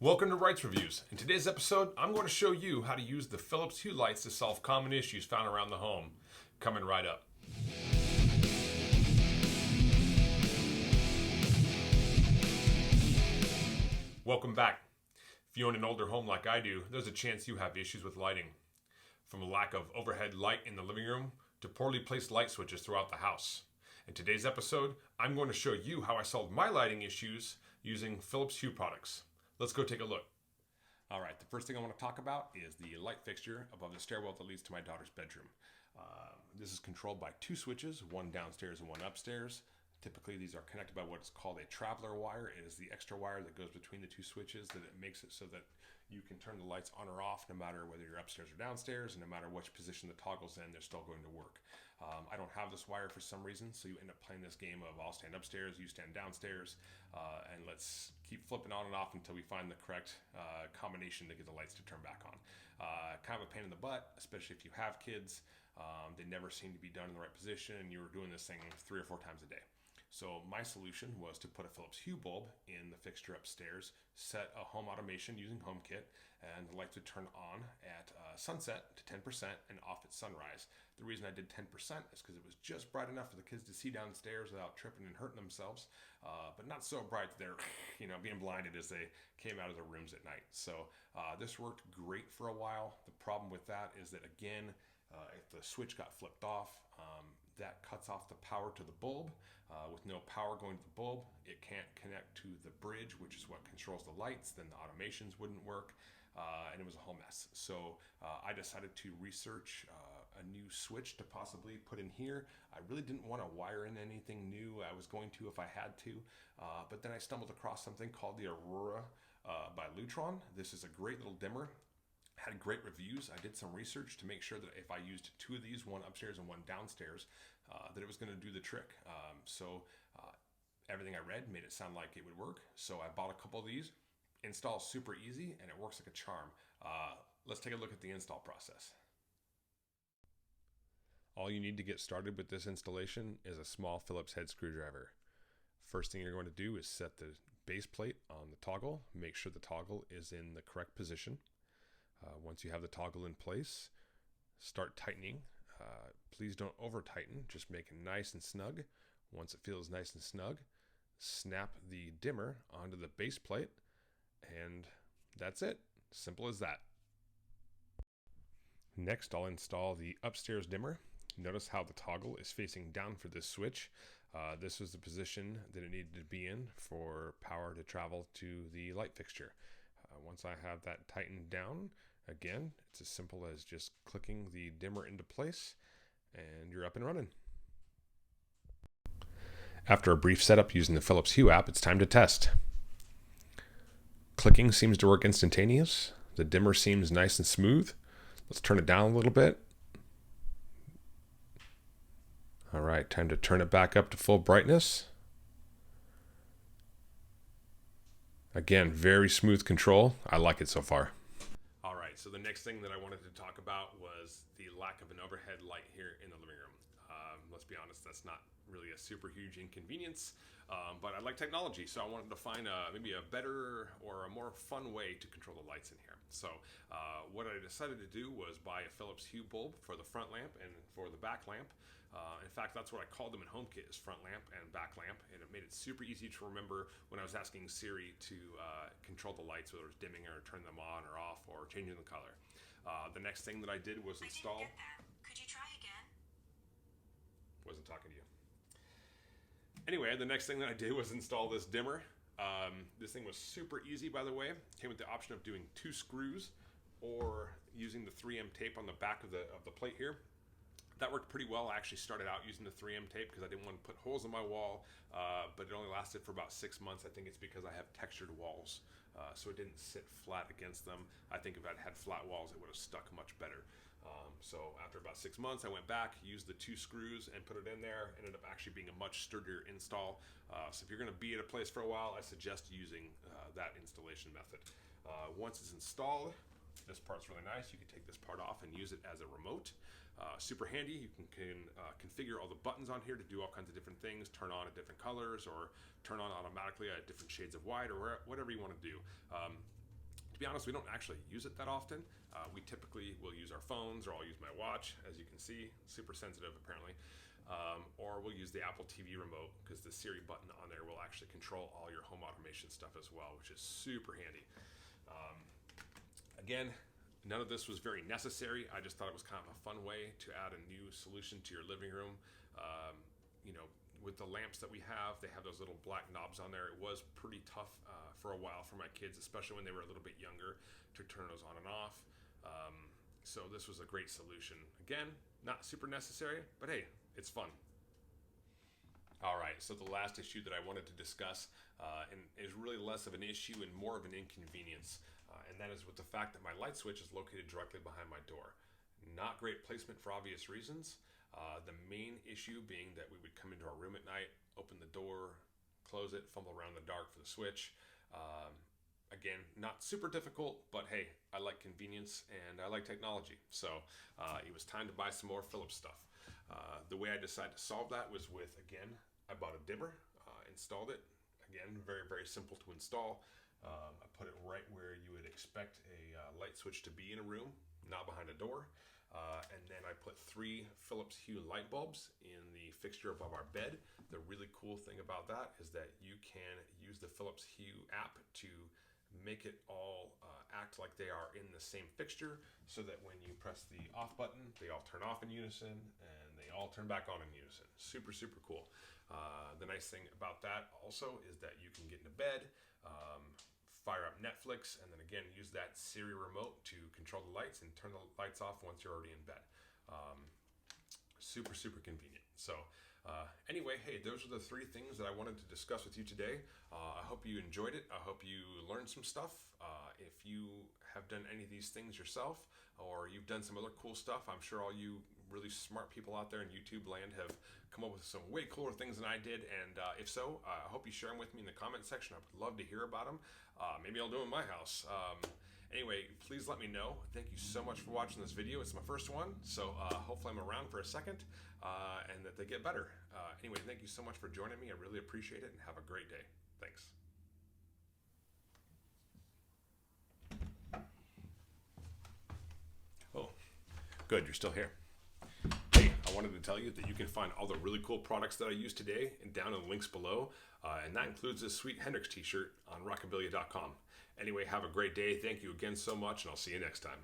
Welcome to Rights Reviews. In today's episode, I'm going to show you how to use the Philips Hue lights to solve common issues found around the home. Coming right up. Welcome back. If you own an older home like I do, there's a chance you have issues with lighting. From a lack of overhead light in the living room to poorly placed light switches throughout the house. In today's episode, I'm going to show you how I solved my lighting issues using Philips Hue products. Let's go take a look. All right, the first thing I want to talk about is the light fixture above the stairwell that leads to my daughter's bedroom. This is controlled by two switches, one downstairs and one upstairs. Typically, these are connected by what is called a traveler wire. It is the extra wire that goes between the two switches that it makes it so that you can turn the lights on or off no matter whether you're upstairs or downstairs, and no matter which position the toggle's in, they're still going to work. I don't have this wire for some reason, so you end up playing this game of I'll stand upstairs, you stand downstairs, and let's keep flipping on and off until we find the correct combination to get the lights to turn back on. Kind of a pain in the butt, especially if you have kids. They never seem to be done in the right position, and you were doing this thing 3 or 4 times a day. So my solution was to put a Philips Hue bulb in the fixture upstairs, set a home automation using HomeKit, and the lights would turn on at sunset to 10% and off at sunrise. The reason I did 10% is because it was just bright enough for the kids to see downstairs without tripping and hurting themselves, but not so bright that they're being blinded as they came out of their rooms at night. So this worked great for a while. The problem with that is that, again, if the switch got flipped off, that cuts off the power to the bulb. With no power going to the bulb, it can't connect to the bridge, which is what controls the lights. Then the automations wouldn't work, and it was a whole mess. So I decided to research a new switch to possibly put in here. I really didn't want to wire in anything new. I was going to if I had to, but then I stumbled across something called the Aurora by Lutron. This is a great little dimmer. Had great reviews. I did some research to make sure that if I used 2 of these, one upstairs and one downstairs, that it was going to do the trick. So everything I read made it sound like it would work. So I bought a couple of these. Install super easy, and it works like a charm. Let's take a look at the install process. All you need to get started with this installation is a small Phillips head screwdriver. First thing you're going to do is set the base plate on the toggle. Make sure the toggle is in the correct position. Once you have the toggle in place, start tightening. Please don't over tighten, just make it nice and snug. Once it feels nice and snug, snap the dimmer onto the base plate, and that's it. Simple as that. Next, I'll install the upstairs dimmer. Notice how the toggle is facing down for this switch. This was the position that it needed to be in for power to travel to the light fixture. Once I have that tightened down, again, it's as simple as just clicking the dimmer into place, and you're up and running. After a brief setup using the Philips Hue app, it's time to test. Clicking seems to work instantaneous. The dimmer seems nice and smooth. Let's turn it down a little bit. All right, time to turn it back up to full brightness. Again, very smooth control. I like it so far. All right, so the next thing that I wanted to talk about was the lack of an overhead light here in the living room. Let's be honest, that's not really a super huge inconvenience, but I like technology, so I wanted to find maybe a better or a more fun way to control the lights in here. So what I decided to do was buy a Philips Hue bulb for the front lamp and for the back lamp. In fact, that's what I called them in HomeKit, is front lamp and back lamp, and it made it super easy to remember when I was asking Siri to control the lights, whether it was dimming or turning them on or off or changing the color. The next thing that I did was install... I didn't get that. Could you try again? Wasn't talking to you. Anyway, the next thing that I did was install this dimmer. This thing was super easy, by the way. Came with the option of doing 2 screws or using the 3M tape on the back of the plate here. That worked pretty well. I actually started out using the 3M tape because I didn't want to put holes in my wall, but it only lasted for about 6 months. I think it's because I have textured walls, so it didn't sit flat against them. I think if I'd had flat walls, it would have stuck much better. So after about 6 months, I went back, used the 2 screws and put it in there. Ended up actually being a much sturdier install. So if you're going to be at a place for a while, I suggest using that installation method. Once it's installed, this part's really nice. You can take this part off and use it as a remote. Super handy. You can configure all the buttons on here to do all kinds of different things, turn on at different colors or turn on automatically at different shades of white or whatever you want to do. be honest, we don't actually use it that often. We typically will use our phones, or I'll use my watch, as you can see, super sensitive apparently. Or we'll use the Apple TV remote, because the Siri button on there will actually control all your home automation stuff as well, which is super handy. Again, none of this was very necessary. I just thought it was kind of a fun way to add a new solution to your living room. With the lamps that we have, they have those little black knobs on there. It was pretty tough for a while for my kids, especially when they were a little bit younger, to turn those on and off. So this was a great solution. Again, not super necessary, but hey, it's fun. All right, so the last issue that I wanted to discuss and is really less of an issue and more of an inconvenience, and that is with the fact that my light switch is located directly behind my door. Not great placement for obvious reasons. The main issue being that we would come into our room at night, open the door, close it, fumble around in the dark for the switch. Again, not super difficult, but hey, I like convenience and I like technology. So it was time to buy some more Philips stuff. The way I decided to solve that was with, again, I bought a dimmer, installed it. Again, very, very simple to install. I put it right where you would expect a light switch to be in a room, not behind a door. And then I put 3 Philips Hue light bulbs in the fixture above our bed. The really cool thing about that is that you can use the Philips Hue app to make it all act like they are in the same fixture, so that when you press the off button, they all turn off in unison and they all turn back on in unison. Super, super cool. The nice thing about that also is that you can get into bed, fire up Netflix, and then again use that Siri remote to control the lights and turn the lights off once you're already in bed. Super, super convenient. So anyway, hey, those are the 3 things that I wanted to discuss with you today. I hope you enjoyed it. I hope you learned some stuff. If you have done any of these things yourself, or you've done some other cool stuff, I'm sure all you really smart people out there in YouTube land have come up with some way cooler things than I did. And if so, I hope you share them with me in the comment section. I would love to hear about them. Maybe I'll do them in my house. Anyway, please let me know. Thank you so much for watching this video. It's my first one, so hopefully I'm around for a second and that they get better. Anyway, thank you so much for joining me. I really appreciate it, and have a great day. Thanks. Oh, good, you're still here. Hey, I wanted to tell you that you can find all the really cool products that I used today down in the links below, and that includes this sweet Hendrix t-shirt on rockabilia.com. Anyway, have a great day. Thank you again so much, and I'll see you next time.